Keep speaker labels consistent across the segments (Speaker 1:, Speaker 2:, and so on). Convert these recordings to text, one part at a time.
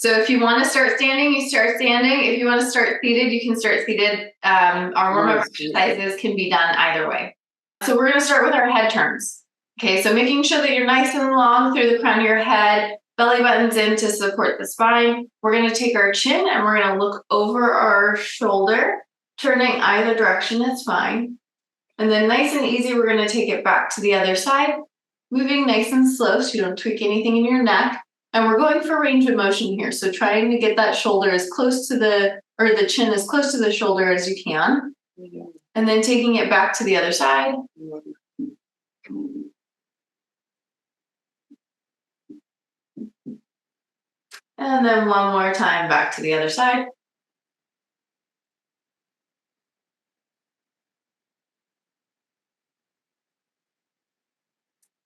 Speaker 1: So if you want to start standing, you start standing. If you want to start seated, you can start seated. Our warm-up exercises can be done either way. So we're going to start with our head turns. Okay, so making sure that you're nice and long through the crown of your head, belly buttons in to support the spine. We're going to take our chin and we're going to look over our shoulder, turning either direction is fine. And then nice and easy, we're going to take it back to the other side, moving nice and slow so you don't tweak anything in your neck. And we're going for range of motion here. So trying to get that shoulder as close to the chin as close to the shoulder as you can. And then taking it back to the other side. And then one more time back to the other side.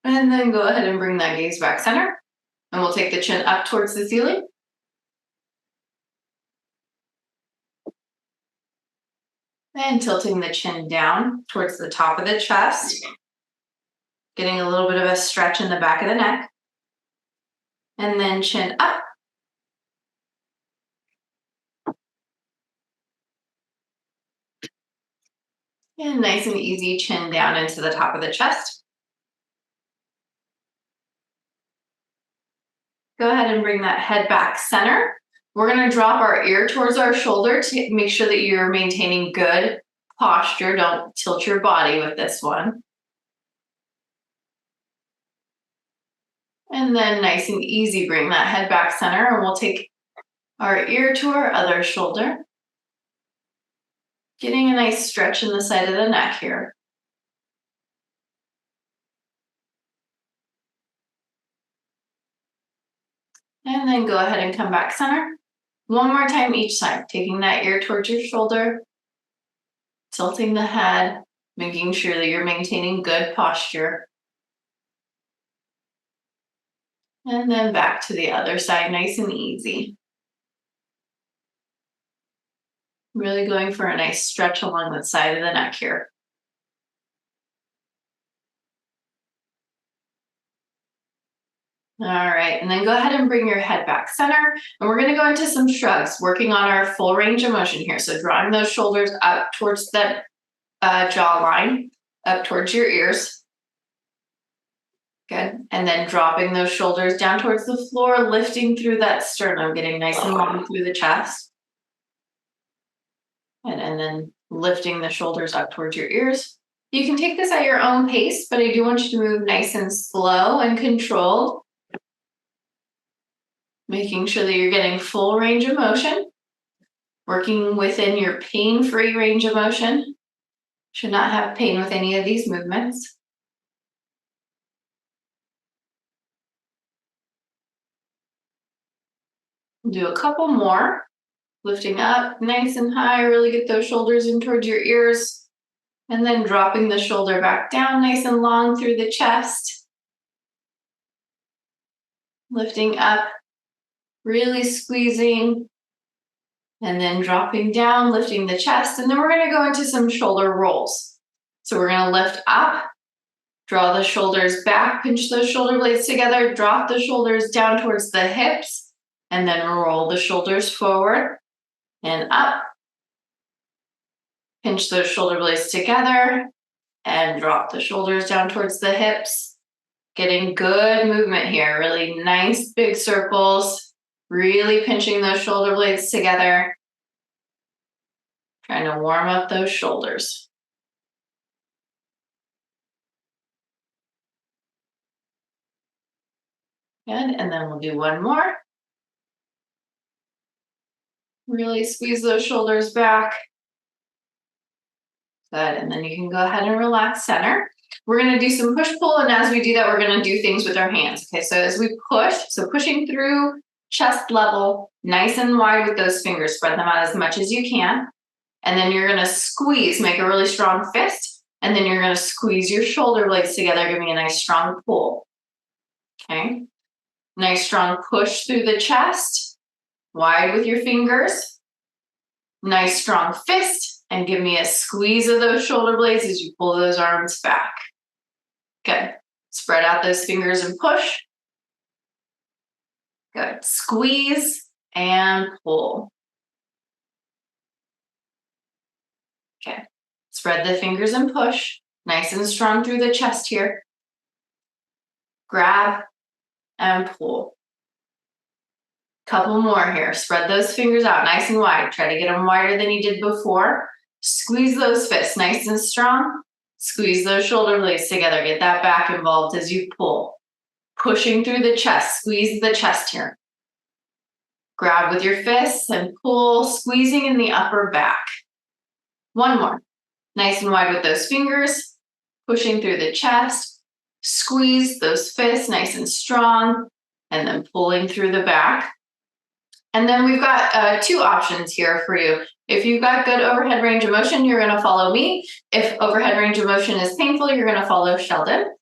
Speaker 1: And then go ahead and bring that gaze back center. And we'll take the chin up towards the ceiling. And tilting the chin down towards the top of the chest. Getting a little bit of a stretch in the back of the neck. And then chin up. And nice and easy, chin down into the top of the chest. Go ahead and bring that head back center. We're going to drop our ear towards our shoulder to make sure that you're maintaining good posture. Don't tilt your body with this one. And then nice and easy, bring that head back center, and we'll take our ear to our other shoulder. Getting a nice stretch in the side of the neck here. And then go ahead and come back center. One more time each side, taking that ear towards your shoulder, tilting the head, making sure that you're maintaining good posture. And then back to the other side, nice and easy. Really going for a nice stretch along the side of the neck here. All right, and then go ahead and bring your head back center. And we're going to go into some shrugs, working on our full range of motion here. So drawing those shoulders up towards the jawline, up towards your ears. Good. And then dropping those shoulders down towards the floor, lifting through that sternum, getting nice and long through the chest. And then lifting the shoulders up towards your ears. You can take this at your own pace, but I do want you to move nice and slow and controlled. Making sure that you're getting full range of motion. Working within your pain-free range of motion. Should not have pain with any of these movements. Do a couple more. Lifting up nice and high, really get those shoulders in towards your ears. And then dropping the shoulder back down nice and long through the chest. Lifting up, really squeezing. And then dropping down, lifting the chest. And then we're going to go into some shoulder rolls. So we're going to lift up, draw the shoulders back, pinch those shoulder blades together, drop the shoulders down towards the hips, and then roll the shoulders forward and up. Pinch those shoulder blades together and drop the shoulders down towards the hips. Getting good movement here, really nice big circles, really pinching those shoulder blades together. Trying to warm up those shoulders. Good, and then we'll do one more. Really squeeze those shoulders back. Good, and then you can go ahead and relax center. We're going to do some push-pull, and as we do that, we're going to do things with our hands. Okay, so as we push, so pushing through chest level, nice and wide with those fingers, spread them out as much as you can. And then you're going to squeeze, make a really strong fist, and then you're going to squeeze your shoulder blades together, giving a nice strong pull. Okay, nice strong push through the chest, wide with your fingers. Nice strong fist, and give me a squeeze of those shoulder blades as you pull those arms back. Good. Spread out those fingers and push. Good. Squeeze and pull. Okay, spread the fingers and push, nice and strong through the chest here. Grab and pull. Couple more here. Spread those fingers out nice and wide. Try to get them wider than you did before. Squeeze those fists nice and strong. Squeeze those shoulder blades together. Get that back involved as you pull. Pushing through the chest. Squeeze the chest here. Grab with your fists and pull, squeezing in the upper back. One more. Nice and wide with those fingers. Pushing through the chest. Squeeze those fists nice and strong. And then pulling through the back. And then we've got two options here for you. If you've got good overhead range of motion, you're going to follow me. If overhead range of motion is painful, you're going to follow Sheldon.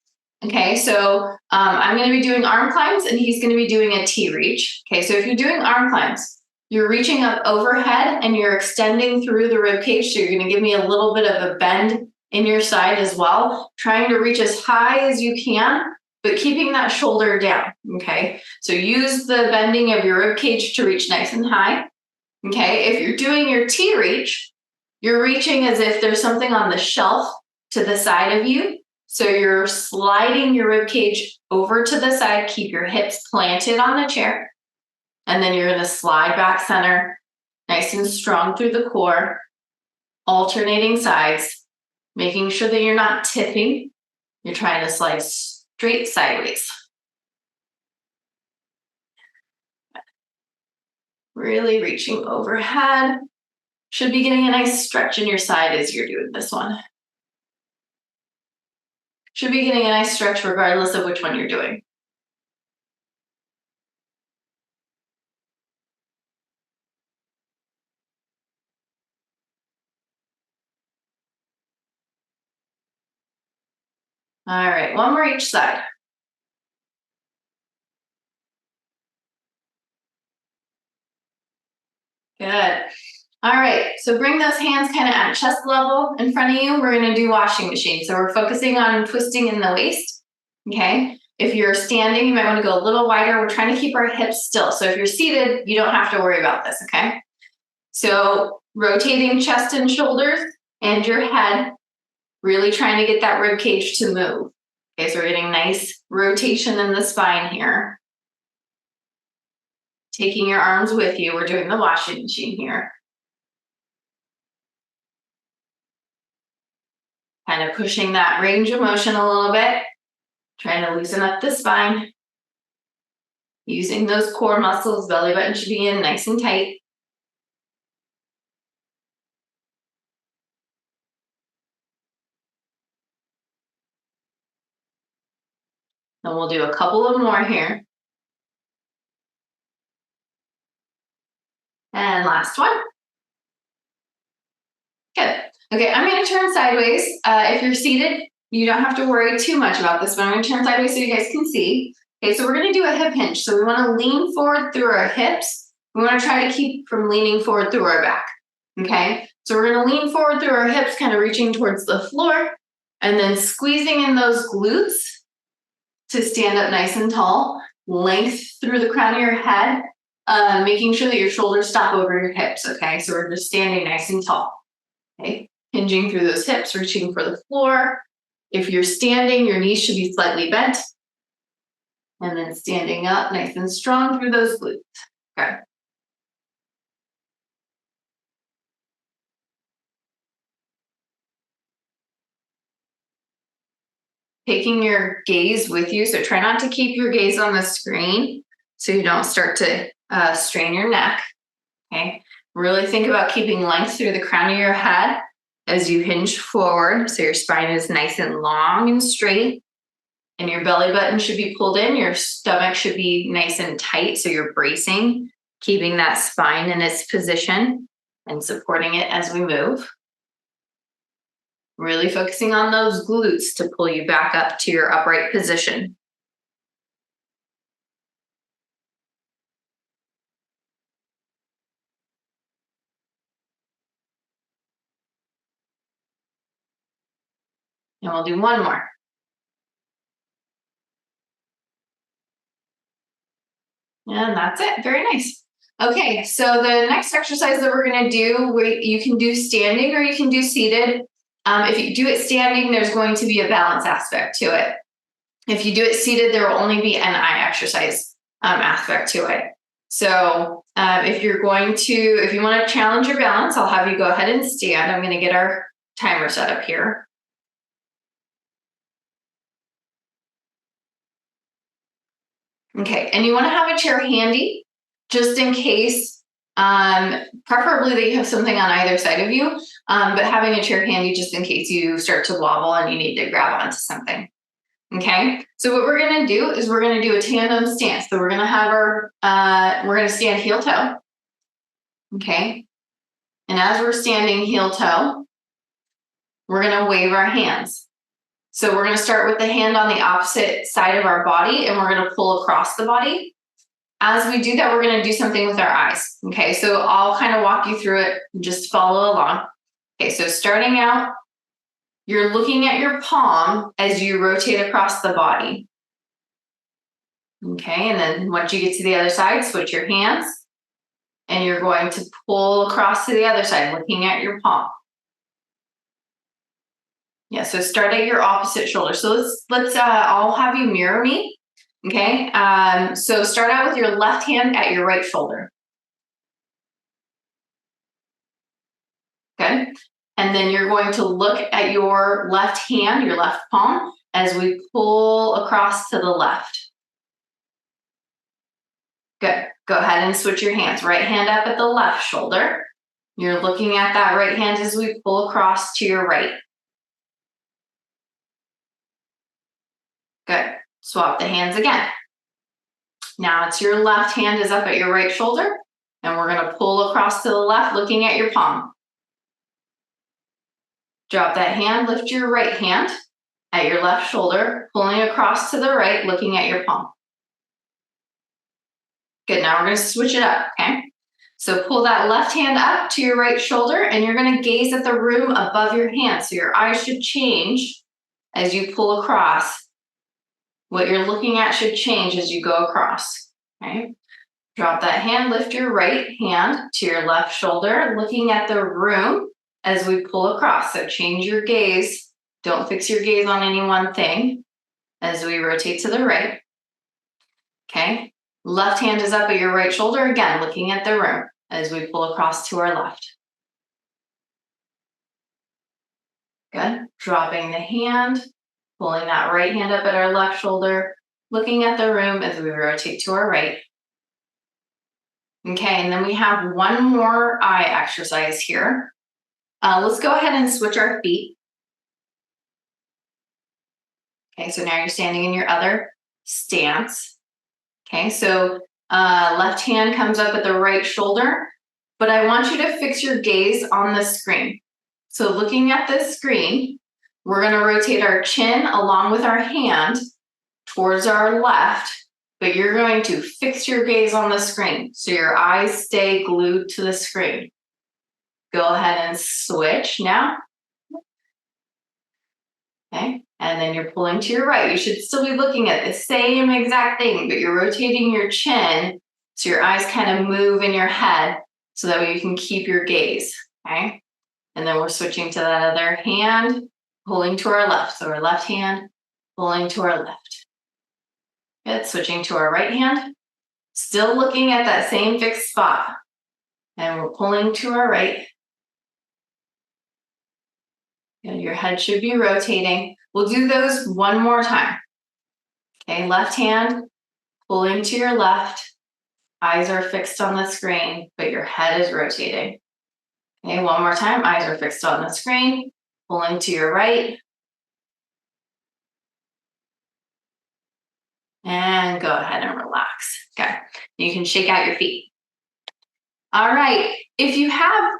Speaker 1: Okay, so I'm going to be doing arm climbs and he's going to be doing a T-reach. Okay, so if you're doing arm climbs, you're reaching up overhead and you're extending through the rib cage. So you're going to give me a little bit of a bend in your side as well, trying to reach as high as you can, but keeping that shoulder down, okay? So use the bending of your rib cage to reach nice and high, okay? If you're doing your T-reach, you're reaching as if there's something on the shelf to the side of you. So you're sliding your rib cage over to the side, keep your hips planted on the chair, and then you're gonna slide back center, nice and strong through the core, alternating sides, making sure that you're not tipping. You're trying to slide straight sideways. Really reaching overhead. Should be getting a nice stretch in your side as you're doing this one. Should be getting a nice stretch regardless of which one you're doing. All right, one more each side. Good. All right, so bring those hands kind of at chest level in front of you. We're going to do washing machine. So we're focusing on twisting in the waist, okay? If you're standing, you might want to go a little wider. We're trying to keep our hips still. So if you're seated, you don't have to worry about this, okay? So rotating chest and shoulders and your head, really trying to get that rib cage to move. Okay, so we're getting nice rotation in the spine here. Taking your arms with you. We're doing the washing machine here. Kind of pushing that range of motion a little bit. Trying to loosen up the spine. Using those core muscles, belly button should be in nice and tight. And we'll do a couple of more here. And last one. Good. Okay, I'm going to turn sideways. If you're seated, you don't have to worry too much about this, but I'm going to turn sideways so you guys can see. Okay, so we're going to do a hip hinge. So we want to lean forward through our hips. We want to try to keep from leaning forward through our back. Okay, so we're going to lean forward through our hips, kind of reaching towards the floor, and then squeezing in those glutes to stand up nice and tall. Length through the crown of your head, making sure that your shoulders stop over your hips. Okay, so we're just standing nice and tall. Okay, hinging through those hips, reaching for the floor. If you're standing, your knees should be slightly bent. And then standing up nice and strong through those glutes. Okay. Taking your gaze with you. So try not to keep your gaze on the screen so you don't start to strain your neck. Okay. Really think about keeping length through the crown of your head as you hinge forward. So your spine is nice and long and straight. And your belly button should be pulled in. Your stomach should be nice and tight. So you're bracing, keeping that spine in its position and supporting it as we move. Really focusing on those glutes to pull you back up to your upright position. And we'll do one more. And that's it. Very nice. Okay, so the next exercise that we're going to do, you can do standing or you can do seated. If you do it standing, there's going to be a balance aspect to it. If you do it seated, there will only be an eye exercise aspect to it. So if you want to challenge your balance, I'll have you go ahead and stand. I'm going to get our timer set up here. Okay, and you want to have a chair handy just in case, preferably that you have something on either side of you, but having a chair handy just in case you start to wobble and you need to grab onto something. Okay, so what we're going to do is we're going to do a tandem stance. So we're going to have we're going to stand heel toe. Okay, and as we're standing heel toe, we're going to wave our hands. So we're going to start with the hand on the opposite side of our body, and we're going to pull across the body. As we do that, we're going to do something with our eyes. Okay, so I'll kind of walk you through it, just follow along. Okay, so starting out, you're looking at your palm as you rotate across the body. Okay, and then once you get to the other side, switch your hands, and you're going to pull across to the other side, looking at your palm. Yeah, so start at your opposite shoulder. So I'll have you mirror me. Okay, so start out with your left hand at your right shoulder. Good. And then you're going to look at your left hand, your left palm, as we pull across to the left. Good. Go ahead and switch your hands. Right hand up at the left shoulder. You're looking at that right hand as we pull across to your right. Good. Swap the hands again. Now it's your left hand is up at your right shoulder, and we're going to pull across to the left, looking at your palm. Drop that hand, lift your right hand at your left shoulder, pulling across to the right, looking at your palm. Good, now we're going to switch it up, okay? So pull that left hand up to your right shoulder, and you're going to gaze at the room above your hand. So your eyes should change as you pull across. What you're looking at should change as you go across, okay? Drop that hand, lift your right hand to your left shoulder, looking at the room as we pull across. So change your gaze. Don't fix your gaze on any one thing as we rotate to the right. Okay. Left hand is up at your right shoulder, again, looking at the room as we pull across to our left. Good. Dropping the hand, pulling that right hand up at our left shoulder, looking at the room as we rotate to our right. Okay, and then we have one more eye exercise here. Let's go ahead and switch our feet. Okay, so now you're standing in your other stance. Okay, so left hand comes up at the right shoulder, but I want you to fix your gaze on the screen. So looking at the screen, we're going to rotate our chin along with our hand towards our left, but you're going to fix your gaze on the screen so your eyes stay glued to the screen. Go ahead and switch now. Okay, and then you're pulling to your right. You should still be looking at the same exact thing, but you're rotating your chin so your eyes kind of move in your head so that way you can keep your gaze, okay? And then we're switching to that other hand, pulling to our left. So our left hand, pulling to our left. Good, switching to our right hand, still looking at that same fixed spot. And we're pulling to our right. And your head should be rotating. We'll do those one more time. Okay, left hand, pulling to your left. Eyes are fixed on the screen, but your head is rotating. Okay, one more time. Eyes are fixed on the screen, pulling to your right. And go ahead and relax. Okay, you can shake out your feet. All right. If you have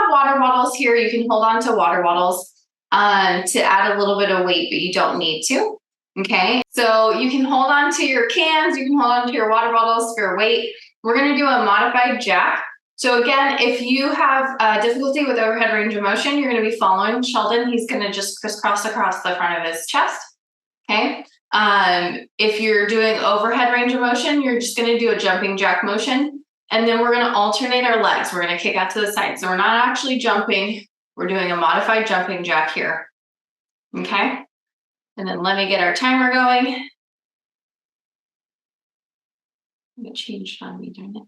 Speaker 1: water bottles here, you can hold on to water bottles to add a little bit of weight, but you don't need to. Okay. So you can hold on to your cans, you can hold on to your water bottles for your weight. We're going to do a modified jack. So again, if you have difficulty with overhead range of motion, you're going to be following Sheldon. He's going to just crisscross across the front of his chest. Okay. If you're doing overhead range of motion, you're just going to do a jumping jack motion. And then we're going to alternate our legs. We're going to kick out to the side. So we're not actually jumping. We're doing a modified jumping jack here. Okay. And then let me get our timer going. It changed on me, darn it.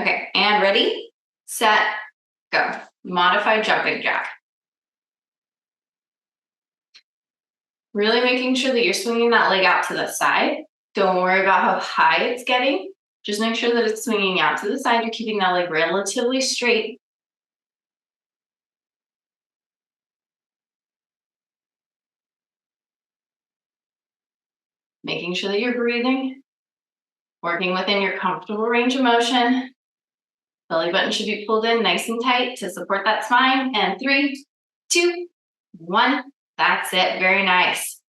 Speaker 1: Okay, and ready, set, go. Modified jumping jack. Really making sure that you're swinging that leg out to the side. Don't worry about how high it's getting. Just make sure that it's swinging out to the side. You're keeping that leg relatively straight. Making sure that you're breathing. Working within your comfortable range of motion. Belly button should be pulled in nice and tight to support that spine. And 3, 2, 1. That's it. Very nice.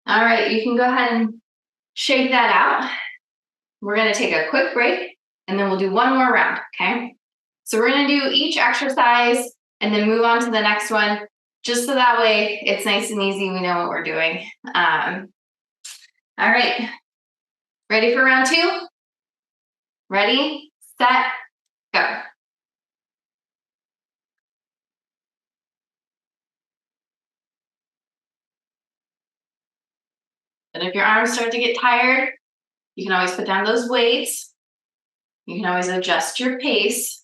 Speaker 1: All right, you can go ahead and shake that out. We're going to take a quick break and then we'll do one more round, okay? So we're going to do each exercise and then move on to the next one, just so that way it's nice and easy. We know what we're doing. All right, ready for round 2? Ready, set, go. And if your arms start to get tired, you can always put down those weights. You can always adjust your pace.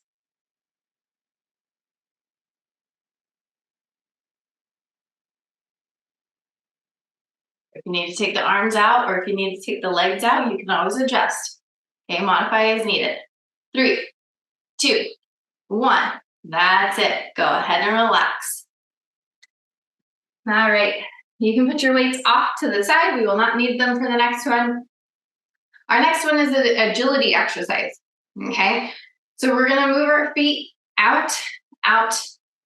Speaker 1: If you need to take the arms out or if you need to take the legs out, you can always adjust. Okay, modify as needed. 3, 2, 1. That's it. Go ahead and relax. All right. You can put your weights off to the side. We will not need them for the next one. Our next one is an agility exercise. Okay. So we're going to move our feet out, out,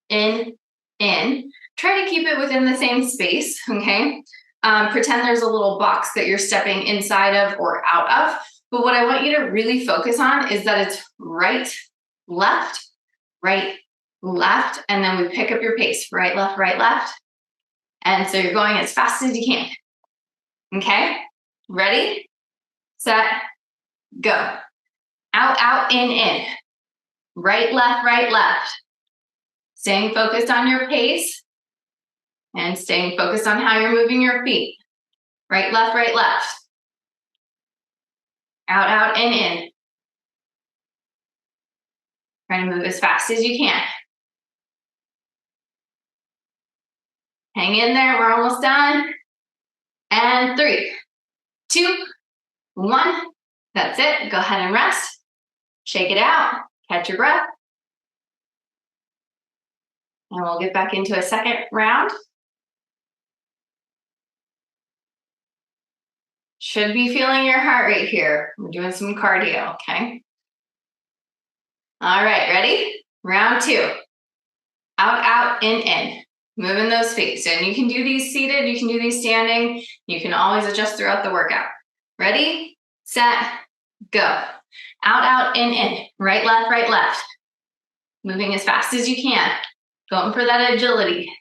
Speaker 1: in. Try to keep it within the same space. Okay. Pretend there's a little box that you're stepping inside of or out of. But what I want you to really focus on is that it's right, left, and then we pick up your pace. Right, left. And so you're going as fast as you can. Okay? Ready, set, go. Out, in. Right, left. Staying focused on your pace and staying focused on how you're moving your feet. Right, left. Out, in. Try to move as fast as you can. Hang in there, we're almost done. And 3, 2, 1. That's it. Go ahead and rest. Shake it out. Catch your breath. And we'll get back into a second round. Should be feeling your heart rate here. We're doing some cardio, okay? All right, ready? Round 2. Out, in. Moving those feet. So you can do these seated, you can do these standing. You can always adjust throughout the workout. Ready, set, go. Out, in. Right, left. Moving as fast as you can. Going for that agility.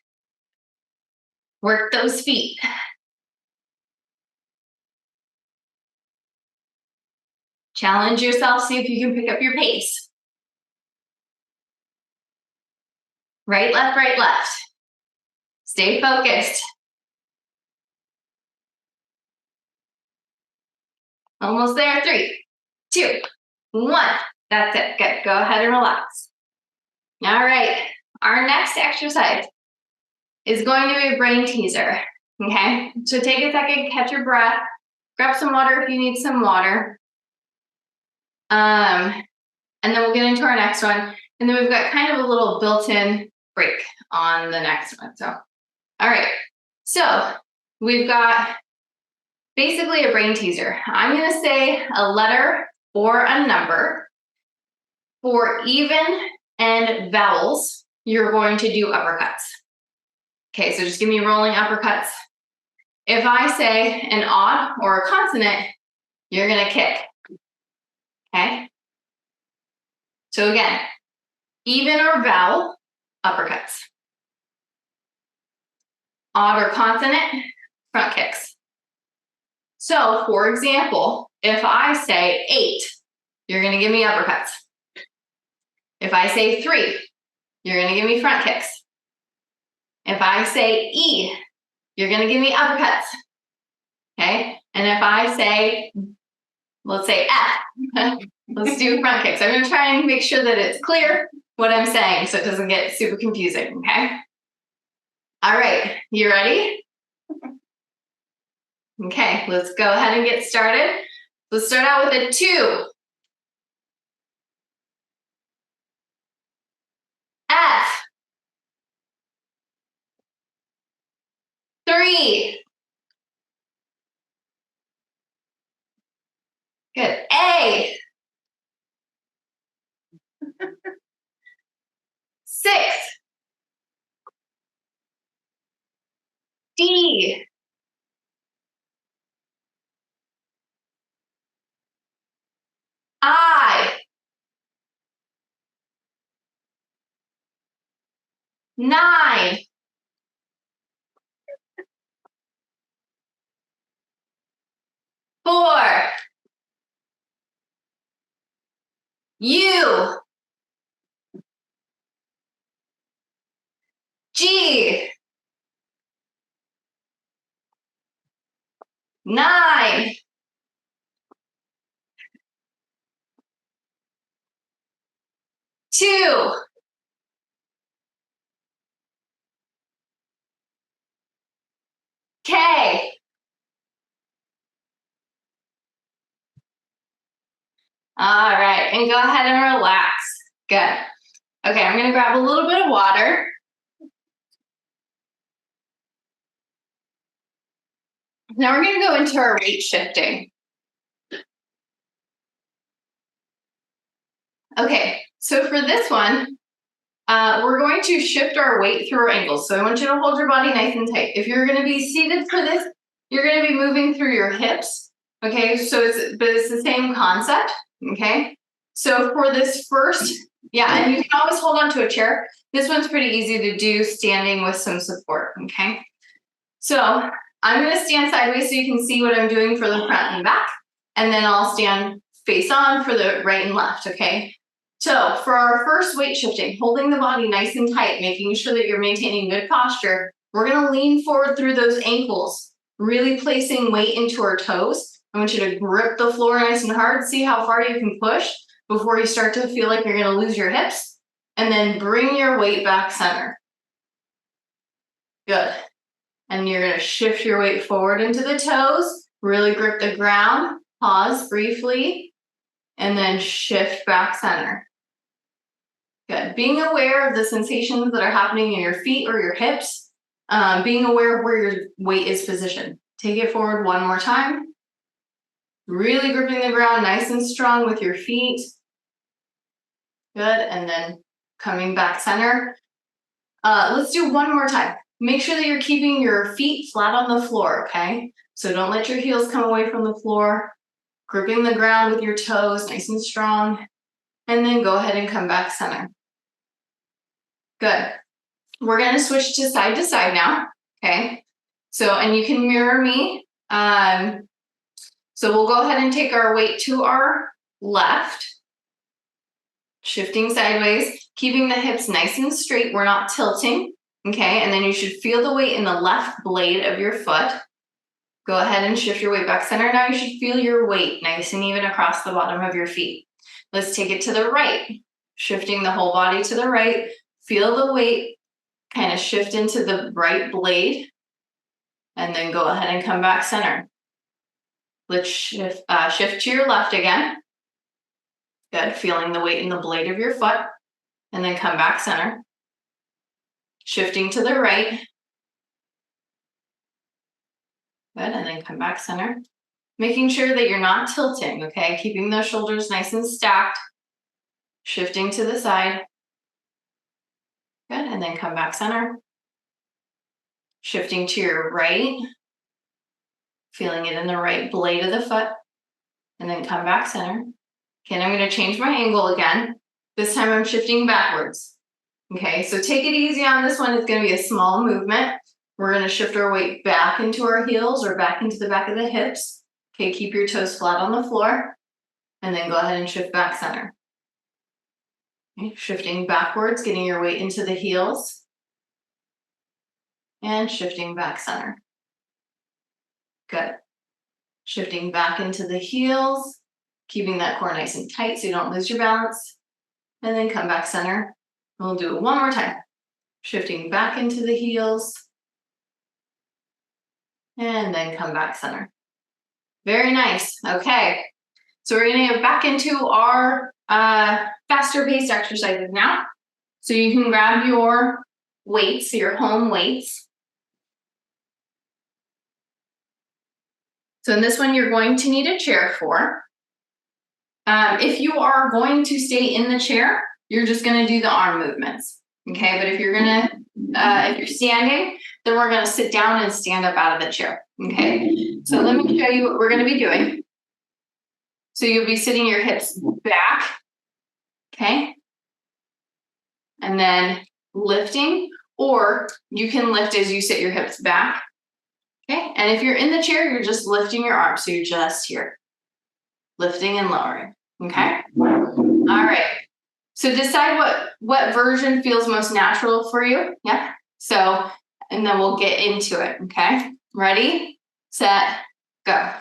Speaker 1: Work those feet. Challenge yourself, see if you can pick up your pace. Right, left. Stay focused. Almost there. 3, 2, 1. That's it. Good. Go ahead and relax. All right. Our next exercise is going to be a brain teaser. Okay. So take a second, catch your breath, grab some water if you need some water. And then we'll get into our next one. And then we've got kind of a little built-in break on the next one. So, all right. So we've got basically a brain teaser. I'm going to say a letter or a number. For even and vowels, you're going to do uppercuts. Okay, so just give me rolling uppercuts. If I say an odd or a consonant, you're going to kick. Okay? So again, even or vowel, uppercuts. odd or consonant, front kicks. So, for example, if I say 8, you're going to give me uppercuts. If I say 3, you're going to give me front kicks. If I say E, you're going to give me uppercuts. Okay? And if I say, let's say F, let's do front kicks. I'm going to try and make sure that it's clear what I'm saying so it doesn't get super confusing. Okay? All right. You ready? Okay, let's go ahead and get started. Let's start out with a 2. F. 3. Good. A. 6. D. 9. Four. U. G. 9. Two. K. All right, and go ahead and relax. Good. Okay, I'm gonna grab a little bit of water. Now we're gonna go into our weight shifting. Okay, so for this one, we're going to shift our weight through our ankles. So I want you to hold your body nice and tight. If you're gonna be seated for this, you're gonna be moving through your hips. Okay, so it's the same concept. Okay, so for this first, yeah, and you can always hold on to a chair. This one's pretty easy to do standing with some support. Okay, so I'm gonna stand sideways so you can see what I'm doing for the front and back, and then I'll stand face on for the right and left. Okay. So for our first weight shifting, holding the body nice and tight, making sure that you're maintaining good posture, we're going to lean forward through those ankles, really placing weight into our toes. I want you to grip the floor nice and hard, see how far you can push before you start to feel like you're going to lose your hips, and then bring your weight back center. Good. And you're going to shift your weight forward into the toes, really grip the ground, pause briefly, and then shift back center. Good. Being aware of the sensations that are happening in your feet or your hips, being aware of where your weight is positioned. Take it forward one more time. Really gripping the ground nice and strong with your feet. Good. And then coming back center. Let's do one more time. Make sure that you're keeping your feet flat on the floor, okay? So don't let your heels come away from the floor. Gripping the ground with your toes nice and strong. And then go ahead and come back center. Good. We're going to switch to side now, okay? So, and you can mirror me. So we'll go ahead and take our weight to our left, shifting sideways, keeping the hips nice and straight. We're not tilting, okay? And then you should feel the weight in the left blade of your foot. Go ahead and shift your weight back center. Now you should feel your weight nice and even across the bottom of your feet. Let's take it to the right, shifting the whole body to the right. Feel the weight kind of shift into the right blade, and then go ahead and come back center. Let's shift to your left again. Good, feeling the weight in the blade of your foot, and then come back center. Shifting to the right. Good, and then come back center. Making sure that you're not tilting, okay? Keeping those shoulders nice and stacked. Shifting to the side. Good, and then come back center. Shifting to your right. Feeling it in the right blade of the foot. And then come back center. Okay, and I'm going to change my angle again. This time I'm shifting backwards. Okay, so take it easy on this one. It's going to be a small movement. We're going to shift our weight back into our heels or back into the back of the hips. Okay, keep your toes flat on the floor. And then go ahead and shift back center. Okay, shifting backwards, getting your weight into the heels. And shifting back center. Good. Shifting back into the heels, keeping that core nice and tight so you don't lose your balance. And then come back center. We'll do it one more time. Shifting back into the heels. And then come back center. Very nice. Okay. So we're going to get back into our faster paced exercises now. So you can grab your weights, your home weights. So in this one, you're going to need a chair for. If you are going to stay in the chair, you're just going to do the arm movements. Okay, but if you're if you're standing, then we're going to sit down and stand up out of the chair. Okay, so let me show you what we're going to be doing. So you'll be sitting your hips back, okay, and then lifting, or you can lift as you sit your hips back, okay, and if you're in the chair, you're just lifting your arms, so you're just here, lifting and lowering, okay? All right, so decide what version feels most natural for you, yeah? So, and then we'll get into it, okay? Ready, set, go.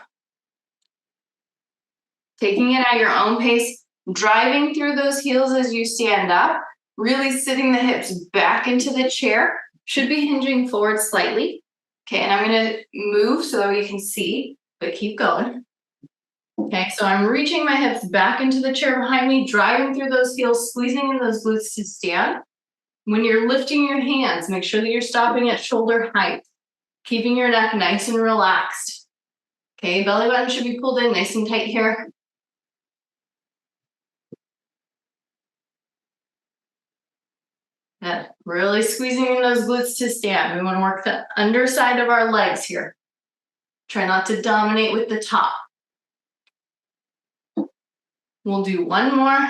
Speaker 1: Taking it at your own pace, driving through those heels as you stand up, really sitting the hips back into the chair, should be hinging forward slightly. Okay, and I'm gonna move so that we can see, but keep going. Okay, so I'm reaching my hips back into the chair behind me, driving through those heels, squeezing in those glutes to stand. When you're lifting your hands, make sure that you're stopping at shoulder height, keeping your neck nice and relaxed. Okay, belly button should be pulled in nice and tight here. Yeah, really squeezing in those glutes to stand. We want to work the underside of our legs here. Try not to dominate with the top. We'll do one more.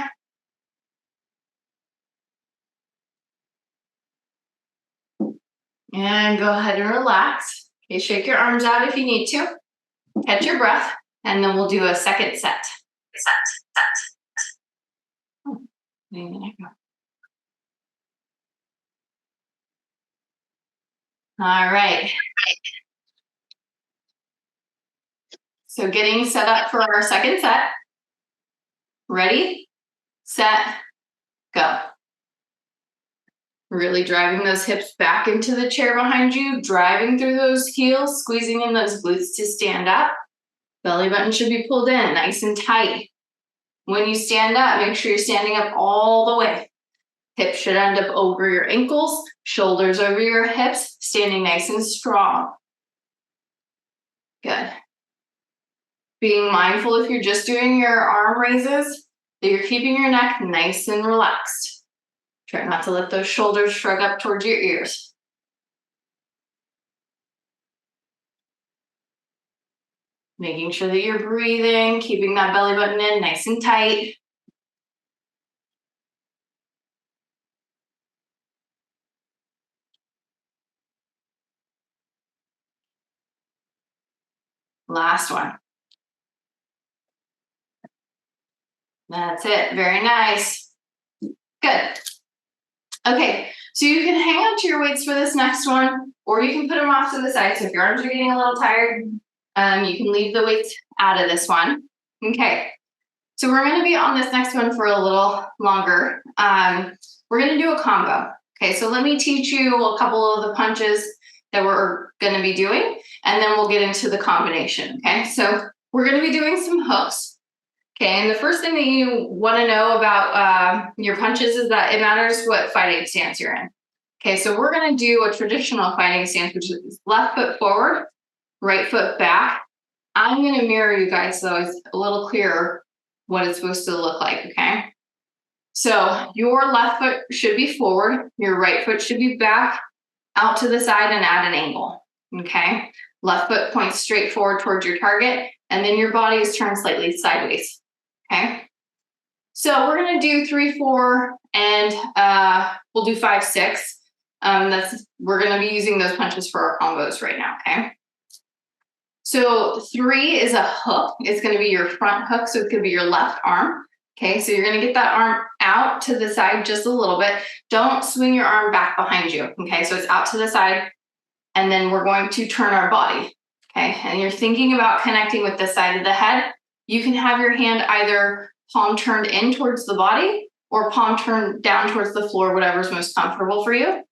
Speaker 1: And go ahead and relax. Okay, shake your arms out if you need to. Catch your breath, and then we'll do a second set. All right. So getting set up for our second set. Ready, set, go. Really driving those hips back into the chair behind you, driving through those heels, squeezing in those glutes to stand up. Belly button should be pulled in, nice and tight. When you stand up, make sure you're standing up all the way. Hips should end up over your ankles, shoulders over your hips, standing nice and strong. Good. Being mindful if you're just doing your arm raises, that you're keeping your neck nice and relaxed. Try not to let those shoulders shrug up towards your ears. Making sure that you're breathing, keeping that belly button in nice and tight. Last one. That's it. Very nice. Good. Okay, so you can hang on to your weights for this next one, or you can put them off to the side. So if your arms are getting a little tired, you can leave the weights out of this one. Okay, so we're going to be on this next one for a little longer. We're going to do a combo. Okay, so let me teach you a couple of the punches that we're going to be doing, and then we'll get into the combination. Okay, so we're going to be doing some hooks. Okay, and the first thing that you want to know about your punches is that it matters what fighting stance you're in. Okay, so we're going to do a traditional fighting stance, which is left foot forward, right foot back. I'm going to mirror you guys so it's a little clearer what it's supposed to look like, okay? So your left foot should be forward, your right foot should be back, out to the side and at an angle, okay? Left foot points straight forward towards your target, and then your body is turned slightly sideways. Okay, so we're going to do 3, 4, and we'll do 5, 6. We're going to be using those punches for our combos right now, okay? So 3 is a hook. It's going to be your front hook, so it's going to be your left arm. Okay, so you're going to get that arm out to the side just a little bit. Don't swing your arm back behind you. Okay, so it's out to the side, and then we're going to turn our body. Okay, and you're thinking about connecting with the side of the head. You can have your hand either palm turned in towards the body or palm turned down towards the floor, whatever's most comfortable for you.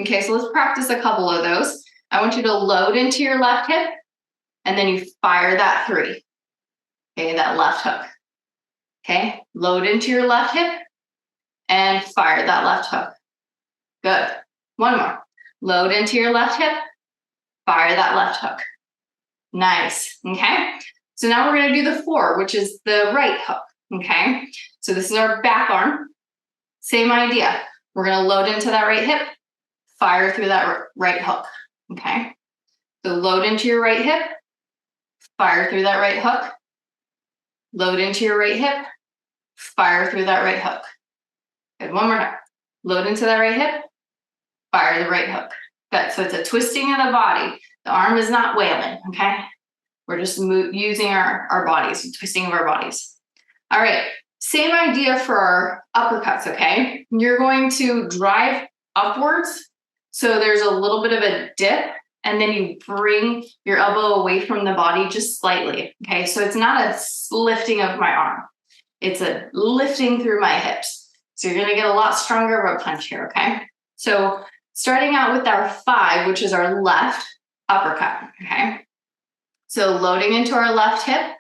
Speaker 1: Okay, so let's practice a couple of those. I want you to load into your left hip, and then you fire that 3. Okay, that left hook. Okay, load into your left hip and fire that left hook. Good. One more. Load into your left hip, fire that left hook. Nice. Okay, so now we're going to do the 4, which is the right hook. Okay, so this is our back arm. Same idea. We're going to load into that right hip, fire through that right hook. Okay, so load into your right hip, fire through that right hook. Load into your right hip, fire through that right hook. Good, one more time. Load into that right hip, fire the right hook. Good, so it's a twisting of the body. The arm is not wailing, okay? We're just using our bodies, twisting of our bodies. All right, same idea for our uppercuts, okay? You're going to drive upwards, so there's a little bit of a dip, and then you bring your elbow away from the body just slightly, okay? So it's not a lifting of my arm. It's a lifting through my hips. So you're gonna get a lot stronger of a punch here, okay? So starting out with our 5, which is our left uppercut, okay? So loading into our left hip,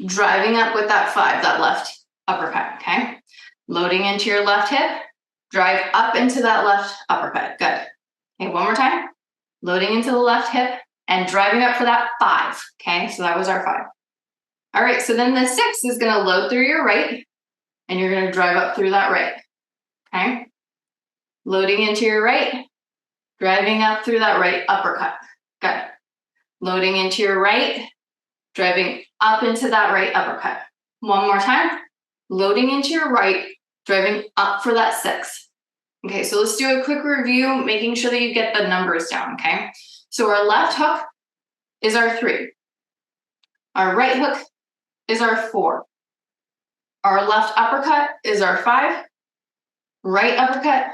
Speaker 1: driving up with that 5, that left uppercut, okay? Loading into your left hip, drive up into that left uppercut, good. Okay, one more time. Loading into the left hip and driving up for that 5, okay? So that was our 5. All right, so then the 6 is gonna load through your right, and you're gonna drive up through that right, okay? Loading into your right, driving up through that right uppercut, good. Loading into your right, driving up into that right uppercut. One more time, loading into your right, driving up for that 6. Okay, so let's do a quick review, making sure that you get the numbers down, okay? So our left hook is our 3. Our right hook is our 4. Our left uppercut is our 5. Right uppercut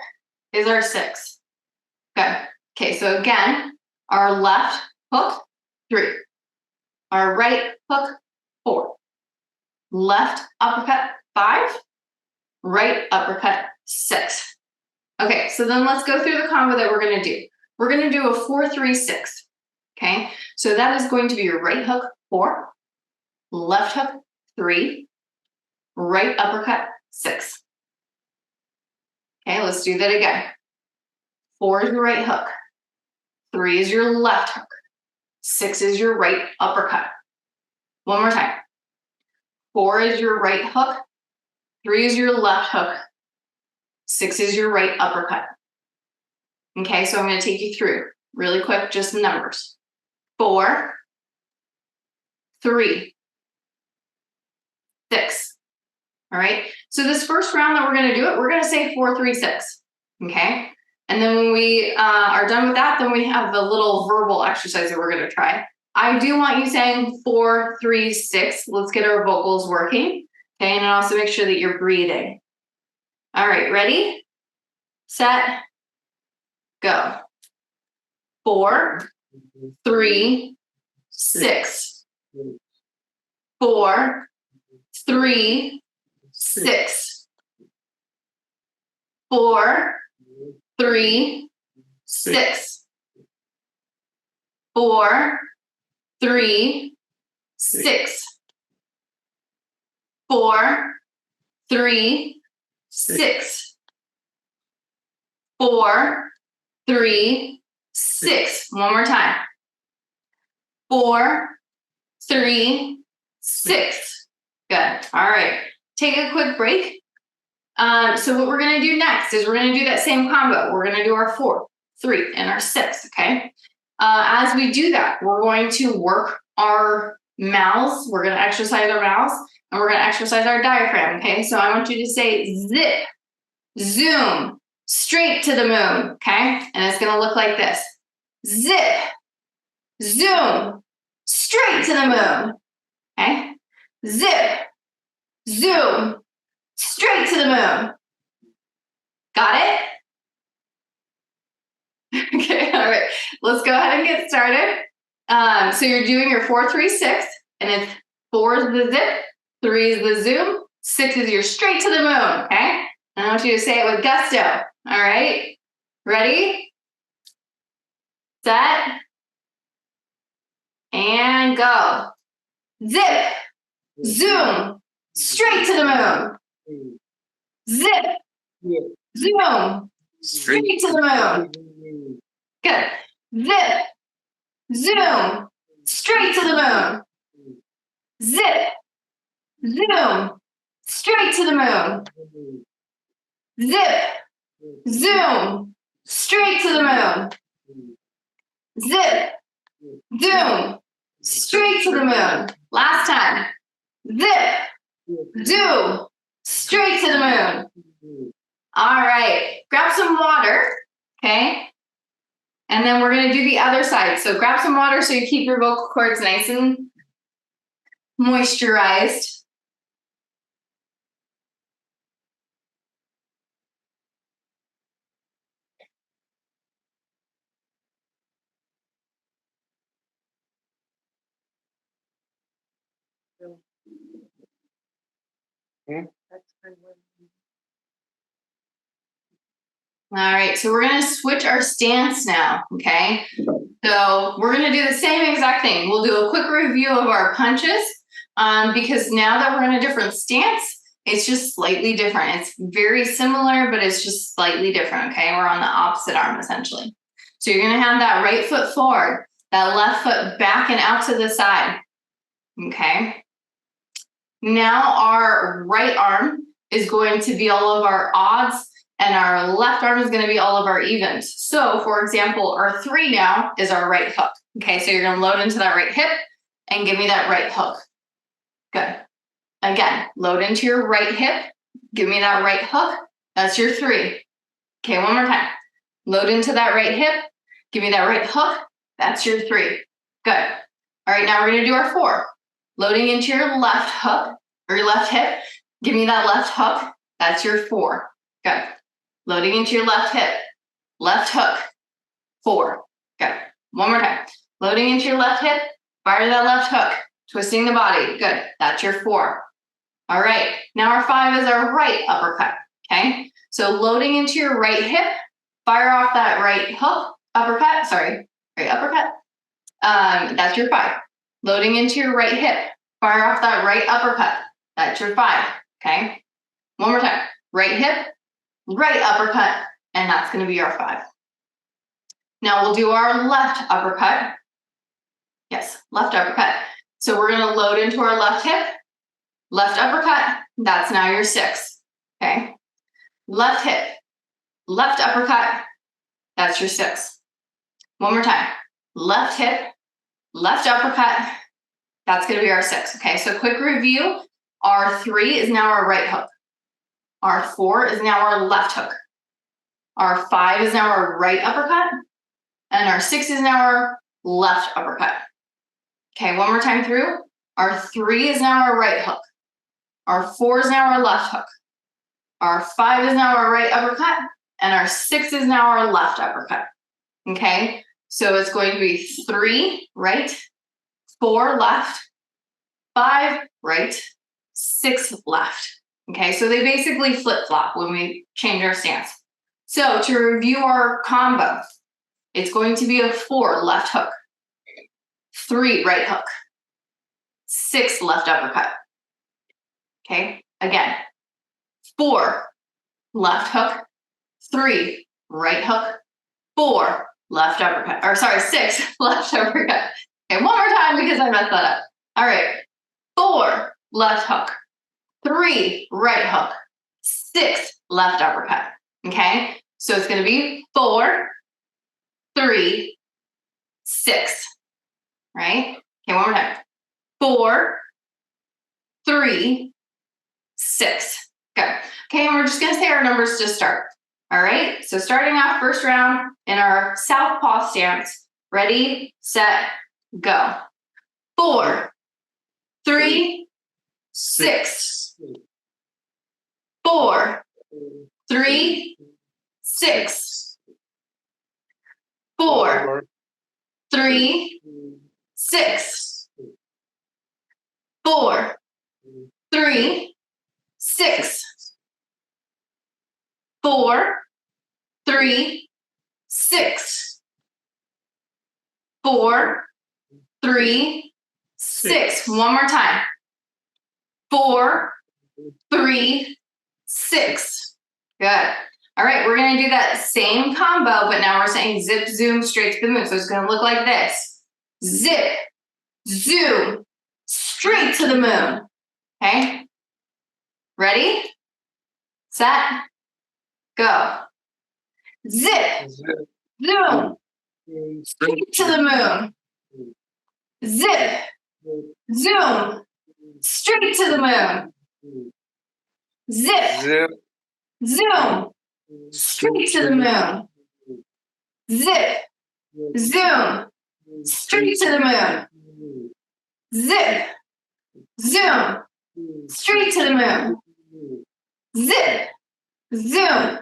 Speaker 1: is our 6. Good. Okay, so again, our left hook, 3. Our right hook, 4. Left uppercut, 5. Right uppercut, 6. Okay, so then let's go through the combo that we're gonna do. We're gonna do a 4-3-6, okay? So that is going to be your right hook, 4, left hook, 3, right uppercut, 6. Okay, let's do that again. 4 is your right hook, 3 is your left hook, 6 is your right uppercut. One more time. 4 is your right hook, 3 is your left hook, 6 is your right uppercut. Okay, so I'm going to take you through really quick, just numbers. 4, 3, 6. All right, so this first round that we're going to do it, we're going to say 4-3-6. Okay, and then when we are done with that, then we have the little verbal exercise that we're going to try. I do want you saying 4-3-6. Let's get our vocals working. Okay, and also make sure that you're breathing. All right, ready, set, go. 4, 3, 6. 4, 3, 6. 4, 3, 6. 4, 3, 6. 4, 3, 6. 4, 3, 6. One more time. 4, 3, 6. Good. All right. Take a quick break. So what we're going to do next is we're going to do that same combo. We're going to do our 4, 3, and our 6. Okay. As we do that, we're going to work our mouths. We're going to exercise our mouths, and we're going to exercise our diaphragm. Okay. So I want you to say zip, zoom, straight to the moon, okay? And it's gonna look like this. Zip, zoom, straight to the moon, okay? Zip, zoom, straight to the moon. Got it? Okay, all right. Let's go ahead and get started. So you're doing your 4, 3, 6, and it's 4 is the zip, 3 is the zoom, 6 is your straight to the moon, okay? And I want you to say it with gusto, all right? Ready? Set. And go. Zip, zoom, straight to the moon. Zip, zoom, straight to the moon. Good. Zip, zoom, straight to the moon. Zip, zoom, straight to the moon. Zip, zoom, straight to the moon. Zip, zoom, straight to the moon. Last time. Zip, zoom, straight to the moon. All right. Grab some water, okay? And then we're going to do the other side. So grab some water so you keep your vocal cords nice and moisturized. All right, so we're going to switch our stance now, okay? So we're going to do the same exact thing. We'll do a quick review of our punches because now that we're in a different stance, it's just slightly different. It's very similar, but it's just slightly different, okay? We're on the opposite arm, essentially. So you're going to have that right foot forward, that left foot back and out to the side, okay? Now our right arm is going to be all of our odds, and our left arm is going to be all of our evens. So, for example, our 3 now is our right hook. Okay, so you're going to load into that right hip and give me that right hook. Good. Again, load into your right hip, give me that right hook. That's your 3. Okay, one more time. Load into that right hip, give me that right hook. That's your 3. Good. All right, now we're going to do our 4. Loading into your left hook or your left hip, give me that left hook. That's your 4. Good. Loading into your left hip, left hook, 4. Good. One more time. Loading into your left hip, fire that left hook, twisting the body. Good. That's your 4. All right. Now our 5 is our right uppercut. Okay. So loading into your right hip, fire off that right hook, uppercut. Sorry, right uppercut. That's your 5. Loading into your right hip, fire off that right uppercut. That's your 5. Okay. One more time. Right hip, right uppercut, and that's going to be our 5. Now we'll do our left uppercut. Yes, left uppercut. So we're going to load into our left hip, left uppercut. That's now your 6. Okay. Left hip, left uppercut. That's your 6. One more time. Left hip, left uppercut. That's going to be our 6. Okay. So quick review. Our 3 is now our right hook. Our 4 is now our left hook. Our 5 is now our right uppercut. And our 6 is now our left uppercut. Okay, one more time through. Our 3 is now our right hook. Our 4 is now our left hook. Our 5 is now our right uppercut. And our 6 is now our left uppercut. Okay, so it's going to be 3 right, 4 left, 5 right, 6 left. Okay, so they basically flip-flop when we change our stance. So to review our combo, it's going to be a 4 left hook, 3 right hook, 6 left uppercut. Okay, again, 4 left hook, 3 right hook, 4 left uppercut, or sorry, 6 left uppercut. Okay, one more time because I messed that up. All right, 4 left hook, 3 right hook, 6 left uppercut. Okay, so it's going to be 4, 3, 6. Right? Okay, one more time. 4, 3, 6. Good. Okay, and we're just going to say our numbers to start. All right, so starting off first round in our southpaw stance. Ready, set, go. 4, 3, 6. 4, 3, 6. 4, 3, 6. 4, 3, 6. 4, 3, 6. 4, 3, 6. One more time. 4, 3, 6. Good. All right, we're going to do that same combo, but now we're saying zip, zoom, straight to the moon. So it's going to look like this. Zip, zoom, straight to the moon. Okay? Ready? Set, go. Zip, zoom, straight to the moon. Zip, zoom, straight to the moon. Zip, zoom, straight to the moon. Zip, zoom, straight to the moon. Zip, zoom, straight to the moon. Zip, zoom,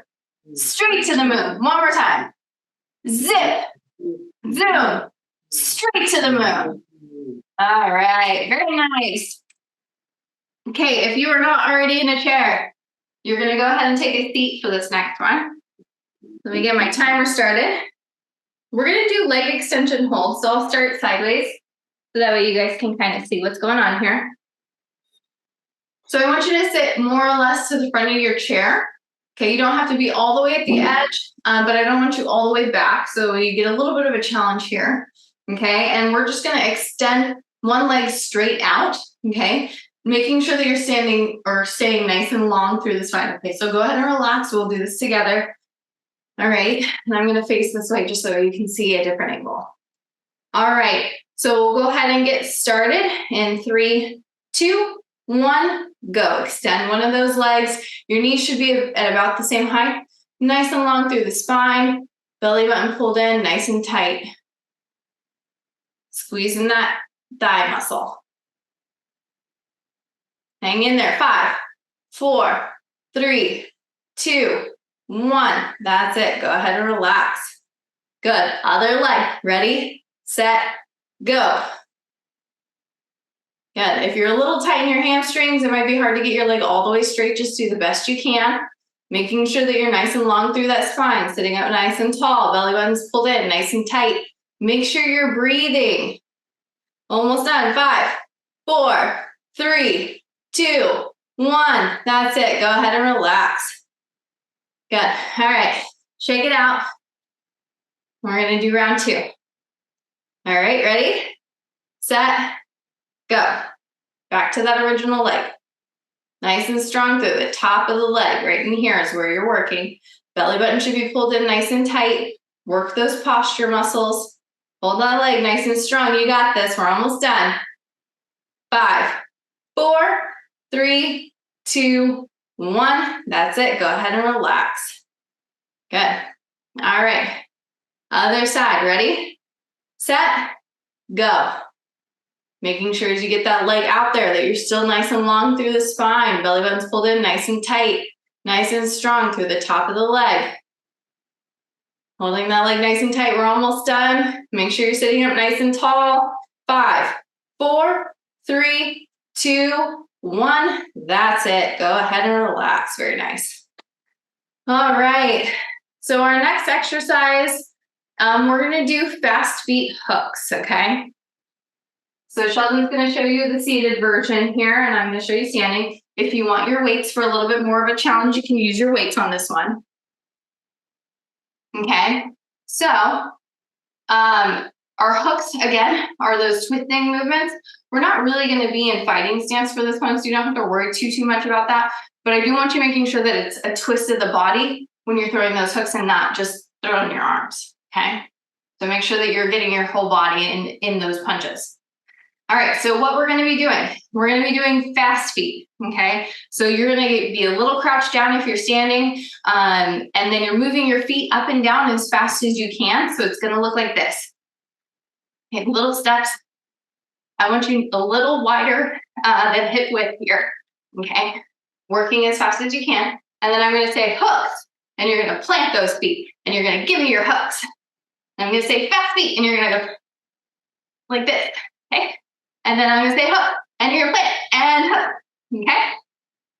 Speaker 1: straight to the moon. One more time. Zip, zoom, straight to the moon. All right, very nice. Okay, if you are not already in a chair, you're going to go ahead and take a seat for this next one. Let me get my timer started. We're going to do leg extension holds, so I'll start sideways, so that way you guys can kind of see what's going on here. So I want you to sit more or less to the front of your chair. Okay, you don't have to be all the way at the edge, but I don't want you all the way back, so you get a little bit of a challenge here. Okay, and we're just going to extend one leg straight out, okay, making sure that you're standing or staying nice and long through the spine. Okay, so go ahead and relax. We'll do this together. All right, and I'm going to face this way just so you can see a different angle. All right, so we'll go ahead and get started in 3, 2, 1, go. Extend one of those legs. Your knees should be at about the same height. Nice and long through the spine. Belly button pulled in, nice and tight. Squeezing that thigh muscle. Hang in there. 5, 4, 3, 2, 1. That's it. Go ahead and relax. Good. Other leg. Ready, set, go. Good. If you're a little tight in your hamstrings, it might be hard to get your leg all the way straight. Just do the best you can. Making sure that you're nice and long through that spine. Sitting up nice and tall. Belly button's pulled in, nice and tight. Make sure you're breathing. Almost done. 5, 4, 3, 2, 1. That's it. Go ahead and relax. Good. All right. Shake it out. We're going to do round 2. All right. Ready? Set. Go. Back to that original leg. Nice and strong through the top of the leg. Right in here is where you're working. Belly button should be pulled in nice and tight. Work those posture muscles. Hold that leg nice and strong. You got this. We're almost done. 5, 4, 3, 2, 1. That's it. Go ahead and relax. Good. All right. Other side. Ready? Set. Go. Making sure as you get that leg out there that you're still nice and long through the spine. Belly button's pulled in nice and tight. Nice and strong through the top of the leg. Holding that leg nice and tight. We're almost done. Make sure you're sitting up nice and tall. 5, 4, 3, 2, 1. That's it. Go ahead and relax. Very nice. All right. So our next exercise, we're going to do fast feet hooks, okay? So Sheldon's going to show you the seated version here, and I'm going to show you standing. If you want your weights for a little bit more of a challenge, you can use your weights on this one. Okay, so our hooks, again, are those twisting movements. We're not really going to be in fighting stance for this one, so you don't have to worry too much about that. But I do want you making sure that it's a twist of the body when you're throwing those hooks and not just throwing your arms, okay? So make sure that you're getting your whole body in those punches. All right, so what we're gonna be doing, we're gonna be doing fast feet, okay? So you're gonna be a little crouched down if you're standing, and then you're moving your feet up and down as fast as you can. So it's gonna look like this. Okay, little steps. I want you a little wider than hip width here, okay? Working as fast as you can. And then I'm gonna say hooks, and you're gonna plant those feet, and you're gonna give me your hooks. And I'm gonna say fast feet, and you're gonna go like this, okay? And then I'm gonna say hook, and you're gonna plant, and hook, okay?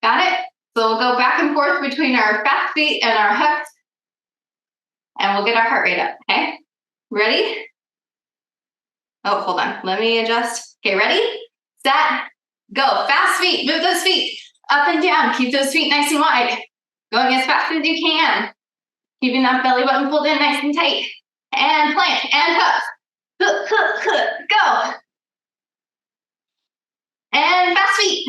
Speaker 1: Got it? So we'll go back and forth between our fast feet and our hooks, and we'll get our heart rate up, okay? Ready? Oh, hold on, let me adjust. Okay, ready, set, go. Fast feet, move those feet up and down. Keep those feet nice and wide. Going as fast as you can. Keeping that belly button pulled in nice and tight. And plant, and hook. Hook, hook, hook, go. And fast feet.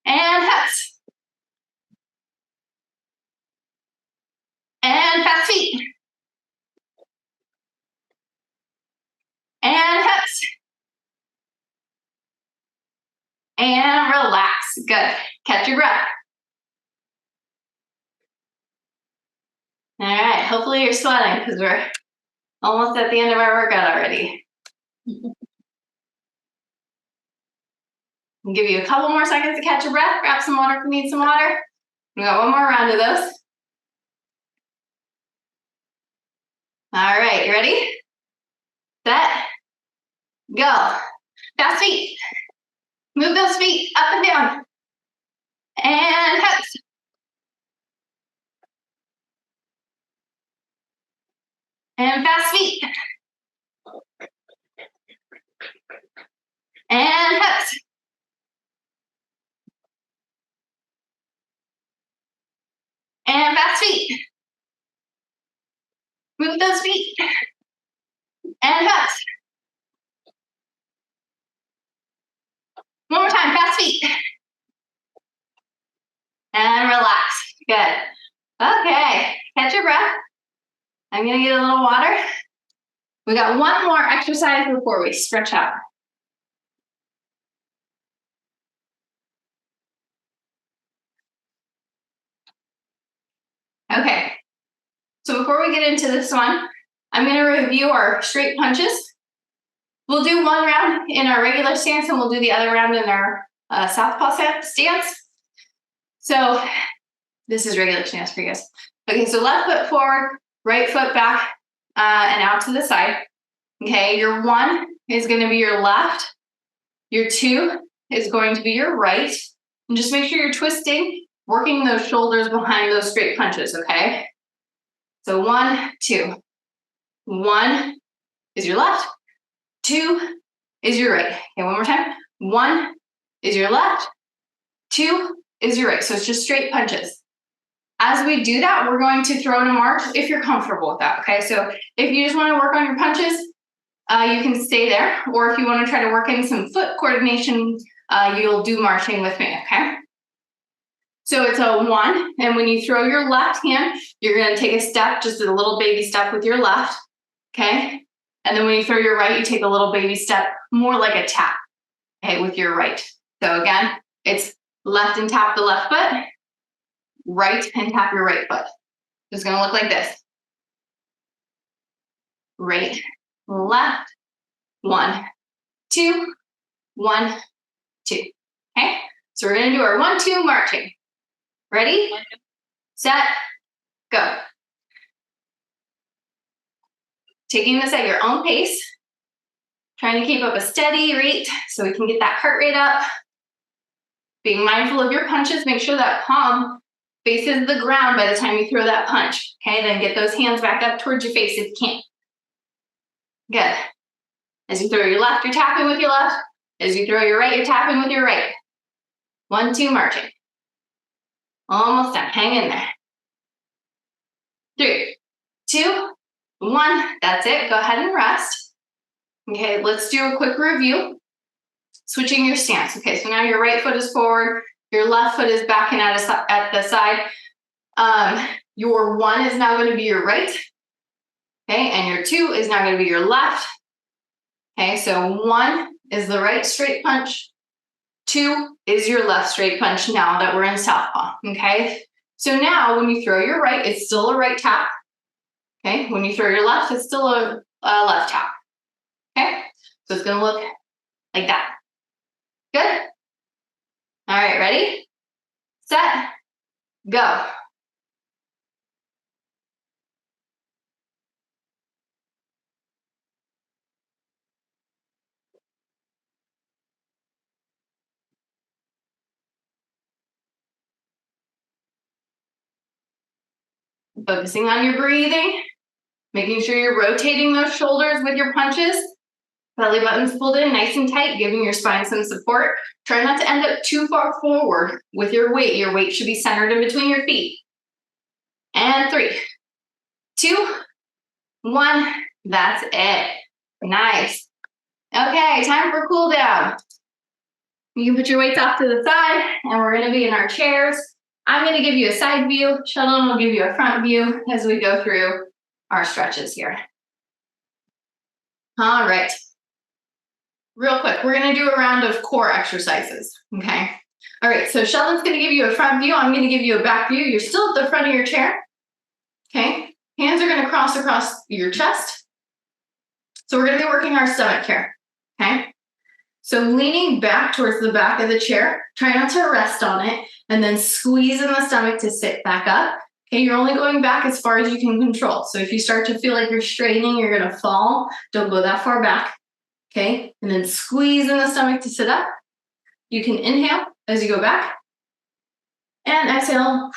Speaker 1: And hooks. And fast feet. And hooks. And relax. Good. Catch your breath. All right. Hopefully you're sweating because we're almost at the end of our workout already. I'll give you a couple more seconds to catch your breath. Grab some water if you need some water. We got one more round of those. All right, you ready? Set, go. Fast feet. Move those feet up and down. And hooks. And fast feet. And hooks. And fast feet. Move those feet. And hooks. One more time, fast feet. And relax. Good. Okay, catch your breath. I'm gonna get a little water. We got one more exercise before we stretch out. Okay, so before we get into this one, I'm gonna review our straight punches. We'll do one round in our regular stance and we'll do the other round in our southpaw stance. So this is regular stance for you guys. Okay, so left foot forward, right foot back and out to the side. Okay, your one is gonna be your left. Your two is going to be your right. And just make sure you're twisting, working those shoulders behind those straight punches, okay? So 1, 2. 1 is your left. 2 is your right. Okay, one more time. 1 is your left. 2 is your right. So it's just straight punches. As we do that, we're going to throw in a march if you're comfortable with that, okay? So if you just want to work on your punches, you can stay there. Or if you want to try to work in some foot coordination, you'll do marching with me, okay? So it's a 1, and when you throw your left hand, you're going to take a step, just a little baby step with your left, okay? And then when you throw your right, you take a little baby step, more like a tap, okay, with your right. So again, it's left and tap the left foot, right and tap your right foot. It's going to look like this. Right, left, 1, 2, 1, 2, okay? So we're going to do our 1, 2 marching. Ready, set, go. Taking this at your own pace, trying to keep up a steady rate so we can get that heart rate up. Being mindful of your punches, make sure that palm faces the ground by the time you throw that punch. Okay, then get those hands back up towards your face if you can. Good. As you throw your left, you're tapping with your left. As you throw your right, you're tapping with your right. 1, 2, marching. Almost done. Hang in there. 3, 2, 1. That's it. Go ahead and rest. Okay, let's do a quick review. Switching your stance. Okay, so now your right foot is forward, your left foot is back and at the side. Your 1 is now going to be your right. Okay, and your 2 is now going to be your left. Okay, so 1 is the right straight punch. 2 is your left straight punch now that we're in southpaw. Okay, so now when you throw your right, it's still a right tap. Okay, when you throw your left, it's still a left tap. Okay, so it's going to look like that. Good. All right, ready, set, go. Focusing on your breathing, making sure you're rotating those shoulders with your punches. Belly button's pulled in nice and tight, giving your spine some support. Try not to end up too far forward with your weight. Your weight should be centered in between your feet. And 3, 2, 1. That's it. Nice. Okay, time for cool down. You can put your weights off to the side, and we're going to be in our chairs. I'm going to give you a side view. Sheldon will give you a front view as we go through our stretches here. All right. Real quick, we're going to do a round of core exercises, okay? All right, so Sheldon's going to give you a front view. I'm going to give you a back view. You're still at the front of your chair, okay? Hands are going to cross across your chest. So we're going to be working our stomach here, okay? So leaning back towards the back of the chair, try not to rest on it, and then squeeze in the stomach to sit back up. Okay, you're only going back as far as you can control. So if you start to feel like you're straining, you're going to fall. Don't go that far back. Okay, and then squeeze in the stomach to sit up. You can inhale as you go back and exhale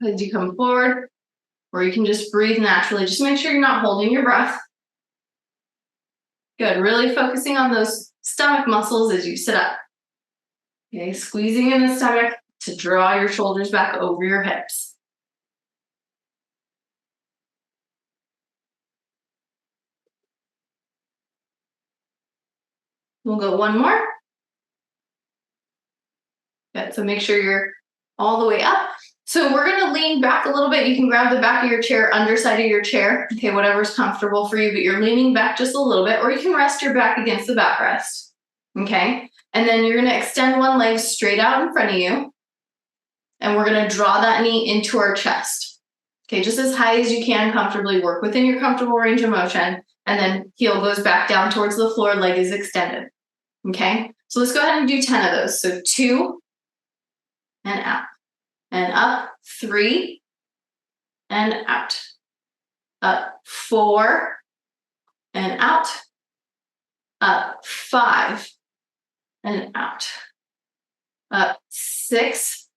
Speaker 1: as you come forward, or you can just breathe naturally. Just make sure you're not holding your breath. Good, really focusing on those stomach muscles as you sit up. Okay, squeezing in the stomach to draw your shoulders back over your hips. We'll go one more. Good, so make sure you're all the way up. So we're gonna lean back a little bit. You can grab the back of your chair, underside of your chair, okay, whatever's comfortable for you, but you're leaning back just a little bit, or you can rest your back against the backrest, okay? And then you're gonna extend one leg straight out in front of you, and we're gonna draw that knee into our chest. Okay, just as high as you can comfortably, work within your comfortable range of motion, and then heel goes back down towards the floor, leg is extended, okay? So let's go ahead and do 10 of those. So 2, and out, and up, 3, and out, up, 4, and out, up, 5, and out, up, 6,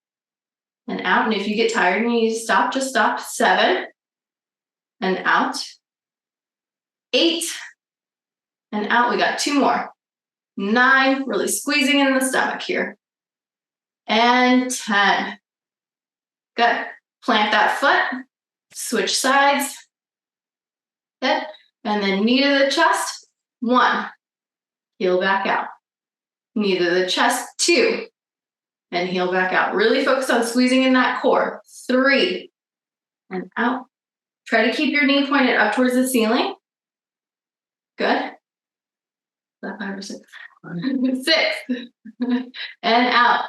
Speaker 1: and out. And if you get tired and you need to stop, just stop. 7, and out, 8, and out. We got 2 more. 9, really squeezing in the stomach here. And 10. Good. Plant that foot, switch sides. Good. And then knee to the chest, 1, heel back out. Knee to the chest, 2, and heel back out. Really focus on squeezing in that core, 3, and out. Try to keep your knee pointed up towards the ceiling. Good. Is that 5 or 6? 6, and out.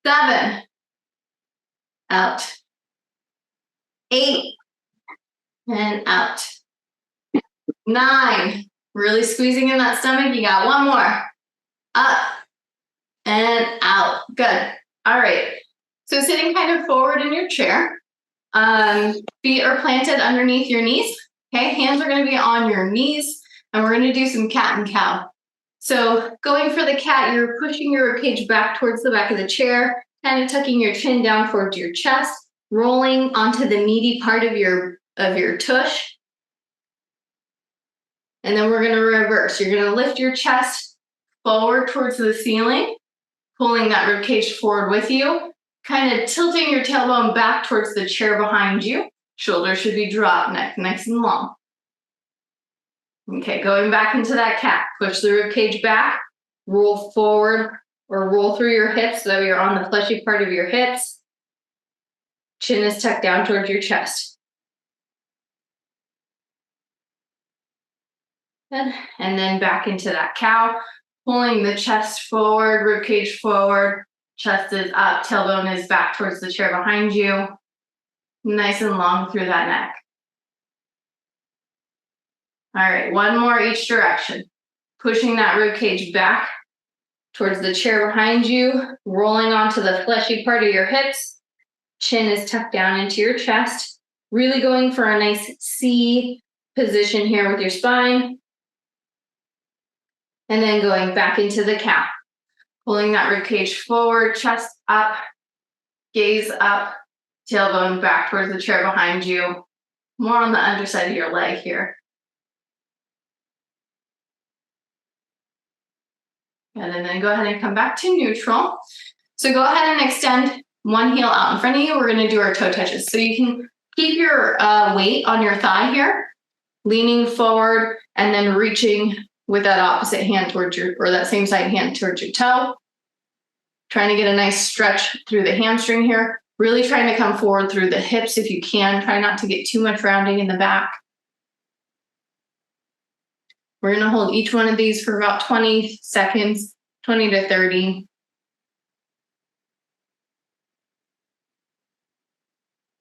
Speaker 1: 7, out. 8, and out. 9, really squeezing in that stomach. You got 1 more. Up and out. Good. All right. So sitting kind of forward in your chair. Feet are planted underneath your knees. Okay, hands are going to be on your knees, and we're going to do some cat and cow. So going for the cat, you're pushing your ribcage back towards the back of the chair, kind of tucking your chin down towards your chest, rolling onto the meaty part of your tush. And then we're going to reverse. You're going to lift your chest forward towards the ceiling, pulling that ribcage forward with you, kind of tilting your tailbone back towards the chair behind you. Shoulders should be dropped, neck nice and long. Okay, going back into that cat. Push the ribcage back, roll forward or roll through your hips so that you're on the fleshy part of your hips. Chin is tucked down towards your chest. Good. And then back into that cow, pulling the chest forward, rib cage forward, chest is up, tailbone is back towards the chair behind you. Nice and long through that neck. All right, one more each direction. Pushing that rib cage back towards the chair behind you, rolling onto the fleshy part of your hips. Chin is tucked down into your chest. Really going for a nice C position here with your spine. And then going back into the cow. Pulling that rib cage forward, chest up, gaze up, tailbone back towards the chair behind you. More on the underside of your leg here. And then go ahead and come back to neutral. So go ahead and extend one heel out in front of you. We're going to do our toe touches. So you can keep your weight on your thigh here, leaning forward and then reaching with that opposite hand towards your, or that same side hand towards your toe. Trying to get a nice stretch through the hamstring here. Really trying to come forward through the hips if you can. Try not to get too much rounding in the back. We're going to hold each one of these for about 20 seconds, 20 to 30.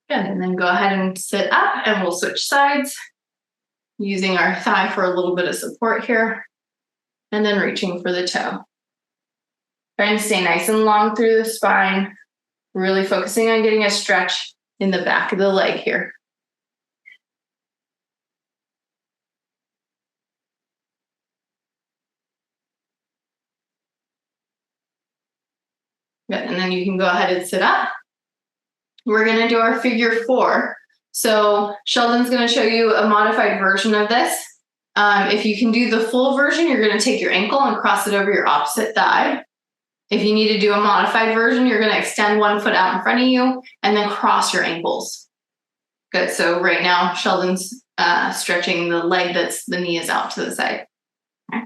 Speaker 1: Good, and then go ahead and sit up and we'll switch sides using our thigh for a little bit of support here. And then reaching for the toe. Trying to stay nice and long through the spine. Really focusing on getting a stretch in the back of the leg here. Good, and then you can go ahead and sit up. We're going to do our figure 4. So Sheldon's going to show you a modified version of this. If you can do the full version, you're going to take your ankle and cross it over your opposite thigh. If you need to do a modified version, you're going to extend one foot out in front of you and then cross your ankles. Good, so right now Sheldon's stretching the leg that's the knee is out to the side. Okay.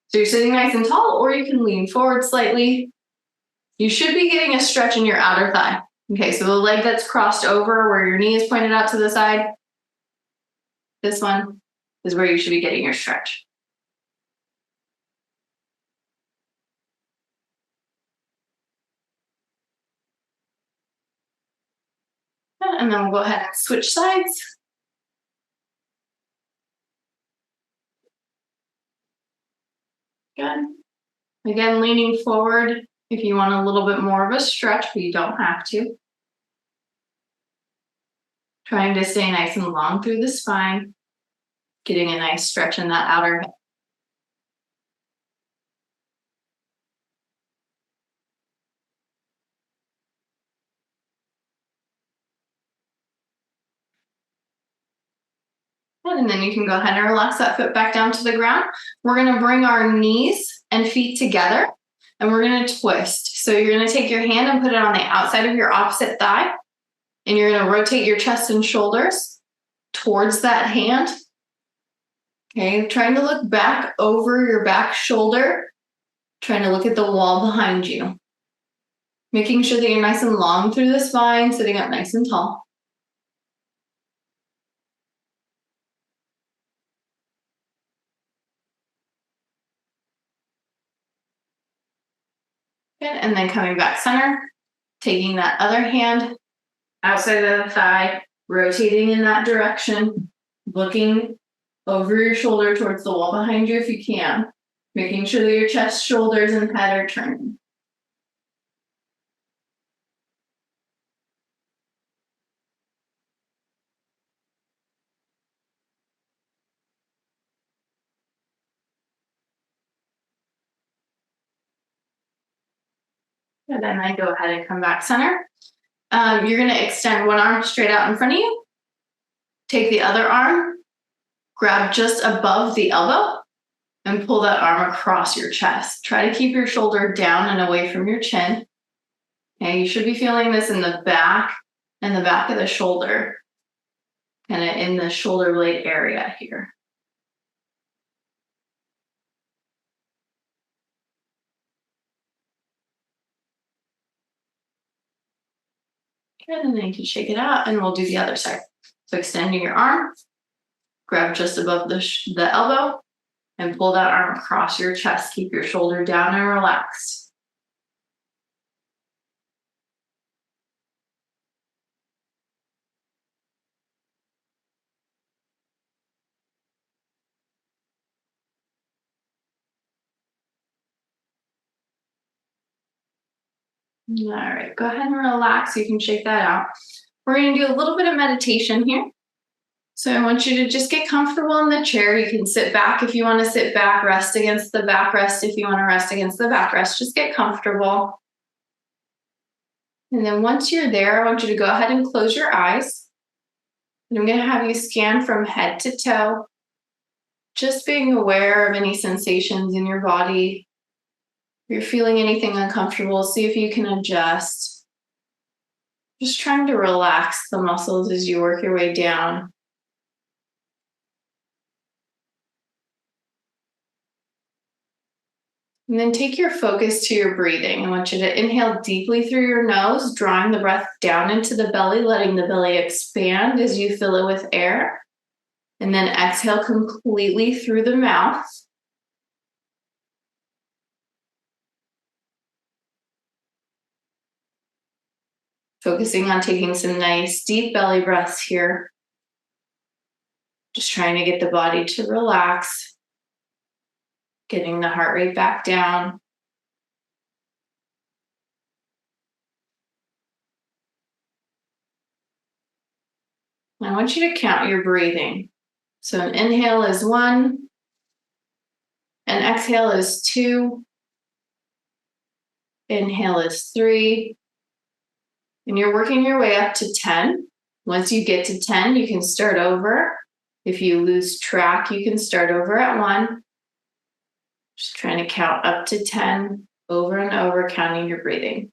Speaker 1: So you're sitting nice and tall, or you can lean forward slightly. You should be getting a stretch in your outer thigh. Okay, so the leg that's crossed over where your knee is pointed out to the side, this one is where you should be getting your stretch. And then we'll go ahead and switch sides. Good. Again, leaning forward if you want a little bit more of a stretch, but you don't have to. Trying to stay nice and long through the spine, getting a nice stretch in that outer hip. And then you can go ahead and relax that foot back down to the ground. We're going to bring our knees and feet together, and we're going to twist. So you're going to take your hand and put it on the outside of your opposite thigh, and you're going to rotate your chest and shoulders towards that hand. Okay, trying to look back over your back shoulder, trying to look at the wall behind you. Making sure that you're nice and long through the spine, sitting up nice and tall. Good, and then coming back center, taking that other hand outside of the thigh, rotating in that direction, looking over your shoulder towards the wall behind you if you can, making sure that your chest, shoulders, and head are turning. And then I go ahead and come back center. You're going to extend one arm straight out in front of you. Take the other arm, grab just above the elbow, and pull that arm across your chest. Try to keep your shoulder down and away from your chin. Okay, you should be feeling this in the back and the back of the shoulder, kind of in the shoulder blade area here. Good, and then you can shake it out, and we'll do the other side. So extending your arm, Grab just above the elbow and pull that arm across your chest. Keep your shoulder down and relaxed. All right, go ahead and relax. You can shake that out. We're going to do a little bit of meditation here. So I want you to just get comfortable in the chair. You can sit back if you want to sit back, rest against the backrest if you want to rest against the backrest. Just get comfortable. And then once you're there, I want you to go ahead and close your eyes. And I'm going to have you scan from head to toe, just being aware of any sensations in your body. If you're feeling anything uncomfortable, see if you can adjust. Just trying to relax the muscles as you work your way down. And then take your focus to your breathing. I want you to inhale deeply through your nose, drawing the breath down into the belly, letting the belly expand as you fill it with air. And then exhale completely through the mouth. Focusing on taking some nice deep belly breaths here. Just trying to get the body to relax. Getting the heart rate back down. I want you to count your breathing. So an inhale is 1, an exhale is 2, inhale is 3, and you're working your way up to 10. Once you get to 10, you can start over. If you lose track, you can start over at 1. Just trying to count up to 10 over and over, counting your breathing.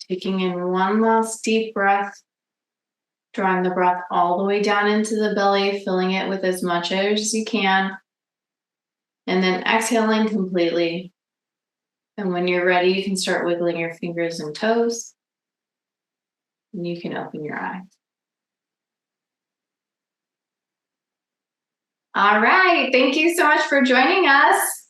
Speaker 1: Taking in one last deep breath, drawing the breath all the way down into the belly, filling it with as much air as you can, and then exhaling completely. And when you're ready, you can start wiggling your fingers and toes, and you can open your eyes. All right, thank you so much for joining us.